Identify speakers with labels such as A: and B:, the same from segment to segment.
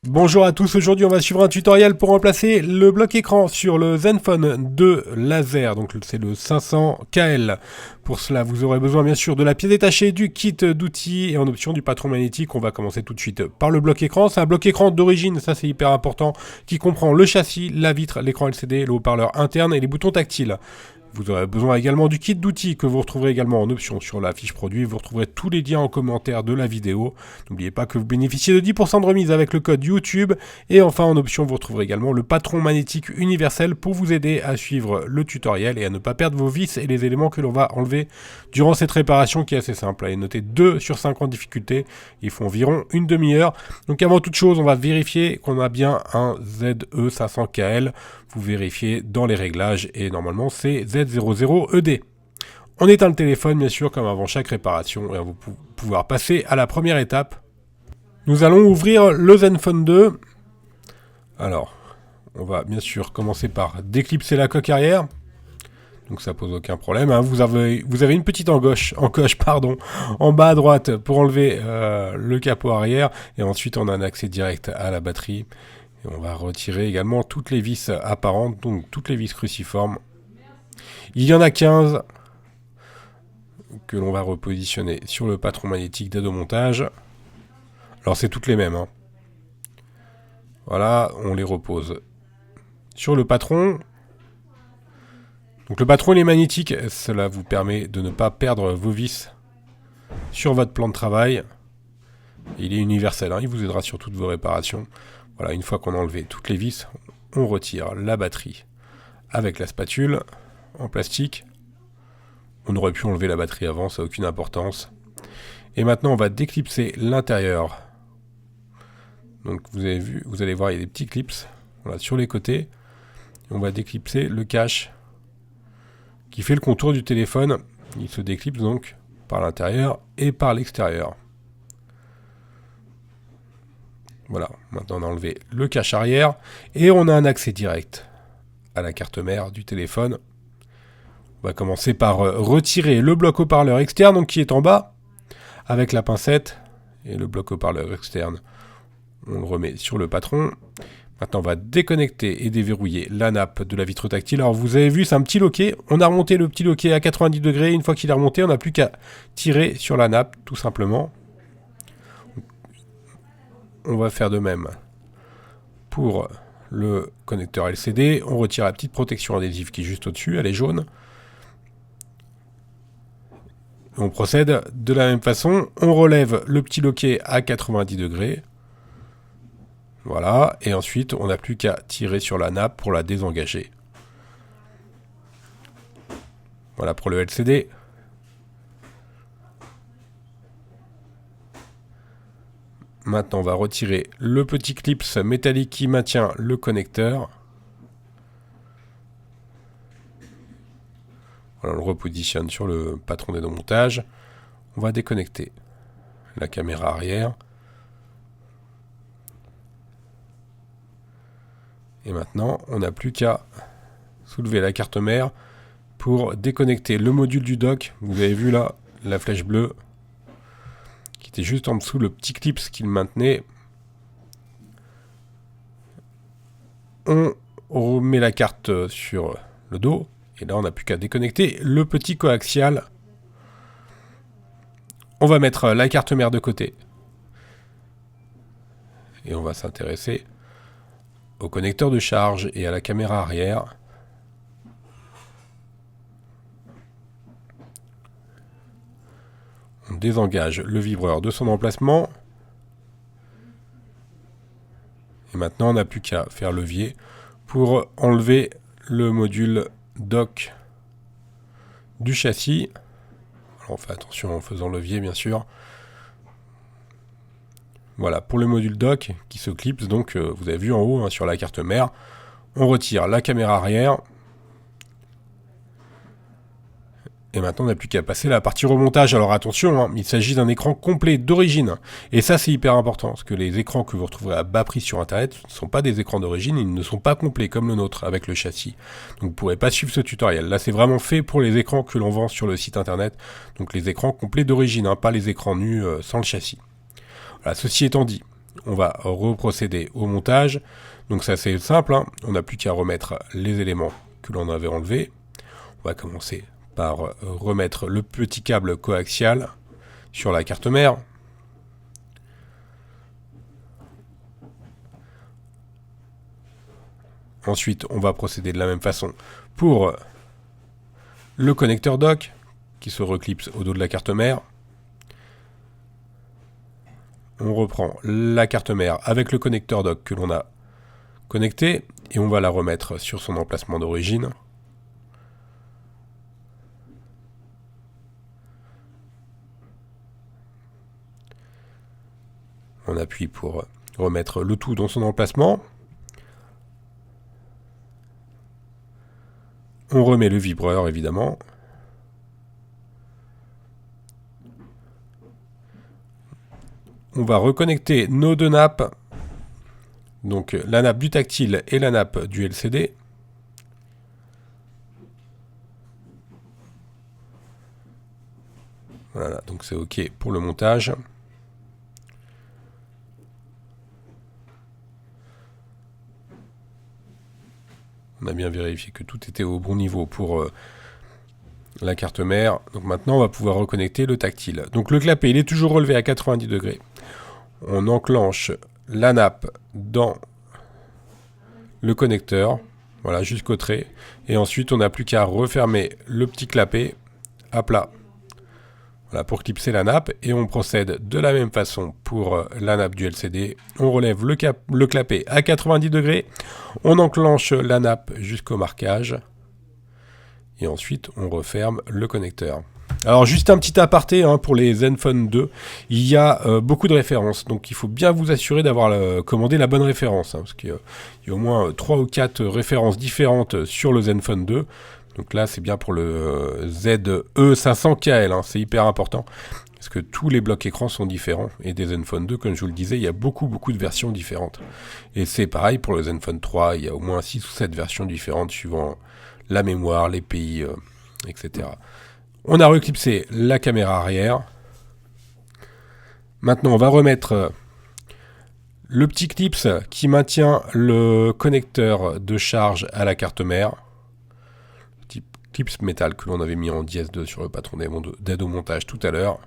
A: Bonjour à tous, aujourd'hui on va suivre un tutoriel pour remplacer le bloc écran sur le Zenfone 2 laser, donc c'est le 500KL. Pour cela vous aurez besoin bien sûr de la pièce détachée, du kit d'outils et en option du patron magnétique. On va commencer tout de suite par le bloc écran. C'est un bloc écran d'origine, ça c'est hyper important, qui comprend le châssis, la vitre, l'écran LCD, le haut-parleur interne et les boutons tactiles. Vous aurez besoin également du kit d'outils que vous retrouverez également en option sur la fiche produit. Vous retrouverez tous les liens en commentaire de la vidéo. N'oubliez pas que vous bénéficiez de 10% de remise avec le code YouTube. Et enfin en option vous retrouverez également le patron magnétique universel pour vous aider à suivre le tutoriel et à ne pas perdre vos vis et les éléments que l'on va enlever durant cette réparation qui est assez simple. Elle est notée 2 sur 5 en difficulté. Il faut environ une demi-heure. Donc avant toute chose on va vérifier qu'on a bien un ZE500KL. Vous vérifiez dans les réglages et normalement c'est Z00ED. On éteint le téléphone bien sûr comme avant chaque réparation et on va pouvoir passer à la première étape. Nous allons ouvrir le Zenfone 2. Alors, on va bien sûr commencer par déclipser la coque arrière. Donc ça pose aucun problème. Hein. Vous avez une petite encoche en bas à droite pour enlever le capot arrière. Et ensuite on a un accès direct à la batterie. Et on va retirer également toutes les vis apparentes, donc toutes les vis cruciformes. Il y en a 15 que l'on va repositionner sur le patron magnétique d'aide au montage. Alors c'est toutes les mêmes. Hein. Voilà, on les repose sur le patron. Donc le patron il est magnétique, cela vous permet de ne pas perdre vos vis sur votre plan de travail. Il est universel, hein, il vous aidera sur toutes vos réparations. Voilà, une fois qu'on a enlevé toutes les vis, on retire la batterie avec la spatule en plastique. On aurait pu enlever la batterie avant, ça n'a aucune importance. Et maintenant, on va déclipser l'intérieur. Donc vous allez voir, il y a des petits clips voilà, sur les côtés. On va déclipser le cache qui fait le contour du téléphone. Il se déclipse donc par l'intérieur et par l'extérieur. Voilà, maintenant on a enlevé le cache arrière et on a un accès direct à la carte mère du téléphone. On va commencer par retirer le bloc haut-parleur externe donc qui est en bas avec la pincette et le bloc haut-parleur externe. On le remet sur le patron. Maintenant on va déconnecter et déverrouiller la nappe de la vitre tactile. Alors vous avez vu c'est un petit loquet. On a remonté le petit loquet à 90 degrés. Une fois qu'il est remonté on n'a plus qu'à tirer sur la nappe tout simplement. On va faire de même pour le connecteur LCD. On retire la petite protection adhésive qui est juste au-dessus, elle est jaune. On procède de la même façon. On relève le petit loquet à 90 degrés. Voilà, et ensuite on n'a plus qu'à tirer sur la nappe pour la désengager. Voilà pour le LCD. Maintenant, on va retirer le petit clip métallique qui maintient le connecteur. Voilà, on le repositionne sur le patron d'aide au montage. On va déconnecter la caméra arrière. Et maintenant, on n'a plus qu'à soulever la carte mère pour déconnecter le module du dock. Vous avez vu là, la flèche bleue qui était juste en dessous, le petit clip qui le maintenait. On remet la carte sur le dos. Et là, on n'a plus qu'à déconnecter le petit coaxial. On va mettre la carte mère de côté. Et on va s'intéresser au connecteur de charge et à la caméra arrière. On désengage le vibreur de son emplacement. Et maintenant, on n'a plus qu'à faire levier pour enlever le module dock du châssis. Alors, on fait attention en faisant levier, bien sûr. Voilà, pour le module dock qui se clipse, donc vous avez vu en haut hein, sur la carte mère, on retire la caméra arrière. Et maintenant, on n'a plus qu'à passer à la partie remontage. Alors attention, hein, il s'agit d'un écran complet d'origine. Et ça, c'est hyper important, parce que les écrans que vous retrouverez à bas prix sur Internet ne sont pas des écrans d'origine, ils ne sont pas complets comme le nôtre avec le châssis. Donc vous ne pourrez pas suivre ce tutoriel. Là, c'est vraiment fait pour les écrans que l'on vend sur le site Internet. Donc les écrans complets d'origine, hein, pas les écrans nus sans le châssis. Voilà, ceci étant dit, on va reprocéder au montage. Donc ça c'est simple, hein. On n'a plus qu'à remettre les éléments que l'on avait enlevés. On va commencer par remettre le petit câble coaxial sur la carte mère. Ensuite, on va procéder de la même façon pour le connecteur dock qui se reclipse au dos de la carte mère. On reprend la carte mère avec le connecteur dock que l'on a connecté et on va la remettre sur son emplacement d'origine. On appuie pour remettre le tout dans son emplacement. On remet le vibreur évidemment. On va reconnecter nos deux nappes, donc la nappe du tactile et la nappe du LCD. Voilà, donc c'est OK pour le montage. On a bien vérifié que tout était au bon niveau pour la carte mère. Donc maintenant, on va pouvoir reconnecter le tactile. Donc le clapet, il est toujours relevé à 90 degrés. On enclenche la nappe dans le connecteur, voilà, jusqu'au trait. Et ensuite, on n'a plus qu'à refermer le petit clapet à plat. Voilà, pour clipser la nappe. Et on procède de la même façon pour la nappe du LCD. On relève le clapet à 90 degrés. On enclenche la nappe jusqu'au marquage. Et ensuite, on referme le connecteur. Alors, juste un petit aparté pour les Zenfone 2. Il y a beaucoup de références. Donc, il faut bien vous assurer d'avoir commandé la bonne référence. Parce qu'il y a au moins 3 ou 4 références différentes sur le Zenfone 2. Donc là, c'est bien pour le ZE500KL. C'est hyper important. Parce que tous les blocs écrans sont différents. Et des Zenfone 2, comme je vous le disais, il y a beaucoup de versions différentes. Et c'est pareil pour le Zenfone 3. Il y a au moins 6 ou 7 versions différentes suivant la mémoire, les pays, etc. On a reclipsé la caméra arrière. Maintenant, on va remettre le petit clips qui maintient le connecteur de charge à la carte mère. Le petit clips métal que l'on avait mis en dièse 2 sur le patron d'aide au montage tout à l'heure.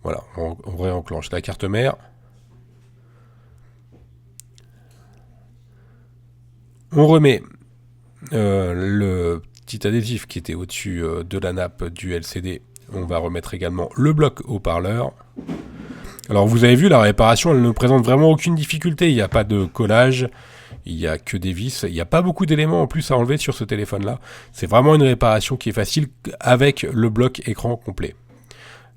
A: Voilà, on réenclenche la carte mère. On remet le petit adhésif qui était au-dessus de la nappe du LCD. On va remettre également le bloc haut-parleur. Alors vous avez vu, la réparation, elle ne présente vraiment aucune difficulté. Il n'y a pas de collage, il n'y a que des vis. Il n'y a pas beaucoup d'éléments en plus à enlever sur ce téléphone-là. C'est vraiment une réparation qui est facile avec le bloc écran complet.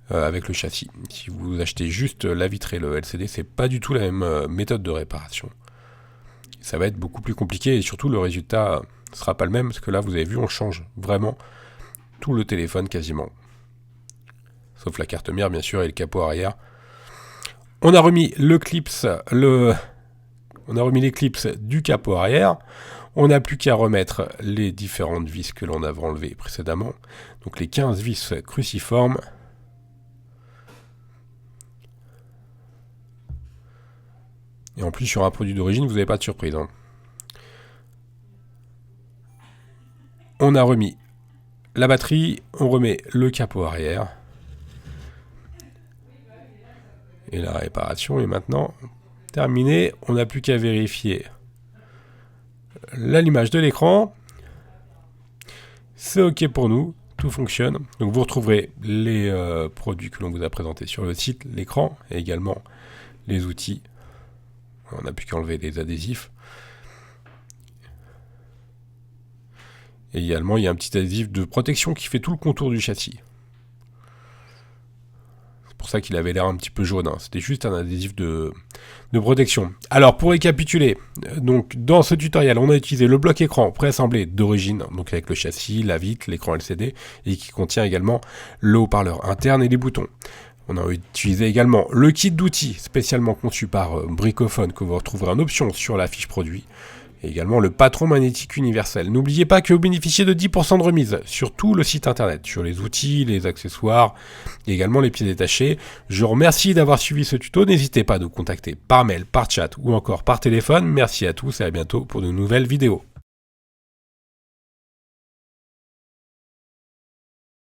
A: Avec le châssis. Si vous achetez juste la vitre et le LCD, c'est pas du tout la même méthode de réparation. Ça va être beaucoup plus compliqué et surtout le résultat ne sera pas le même parce que là, vous avez vu, on change vraiment tout le téléphone quasiment. Sauf la carte mère, bien sûr, et le capot arrière. On a remis le clips, on a remis les clips du capot arrière. On n'a plus qu'à remettre les différentes vis que l'on avait enlevées précédemment. Donc les 15 vis cruciformes. Et en plus, sur un produit d'origine, vous n'avez pas de surprise. On a remis la batterie, on remet le capot arrière. Et la réparation est maintenant terminée. On n'a plus qu'à vérifier l'allumage de l'écran. C'est OK pour nous, tout fonctionne. Donc vous retrouverez les produits que l'on vous a présentés sur le site, l'écran et également les outils. On n'a plus qu'à enlever les adhésifs. Et également, il y a un petit adhésif de protection qui fait tout le contour du châssis. C'est pour ça qu'il avait l'air un petit peu jaune. C'était juste un adhésif de protection. Alors, pour récapituler, donc dans ce tutoriel, on a utilisé le bloc écran préassemblé d'origine, donc avec le châssis, la vitre, l'écran LCD, et qui contient également le haut-parleur interne et les boutons. On a utilisé également le kit d'outils spécialement conçu par Bricophone que vous retrouverez en option sur la fiche produit. et également le patron magnétique universel. N'oubliez pas que vous bénéficiez de 10% de remise sur tout le site internet, sur les outils, les accessoires et également les pieds détachés. Je vous remercie d'avoir suivi ce tuto, n'hésitez pas à nous contacter par mail, par chat ou encore par téléphone. Merci à tous et à bientôt pour de nouvelles vidéos.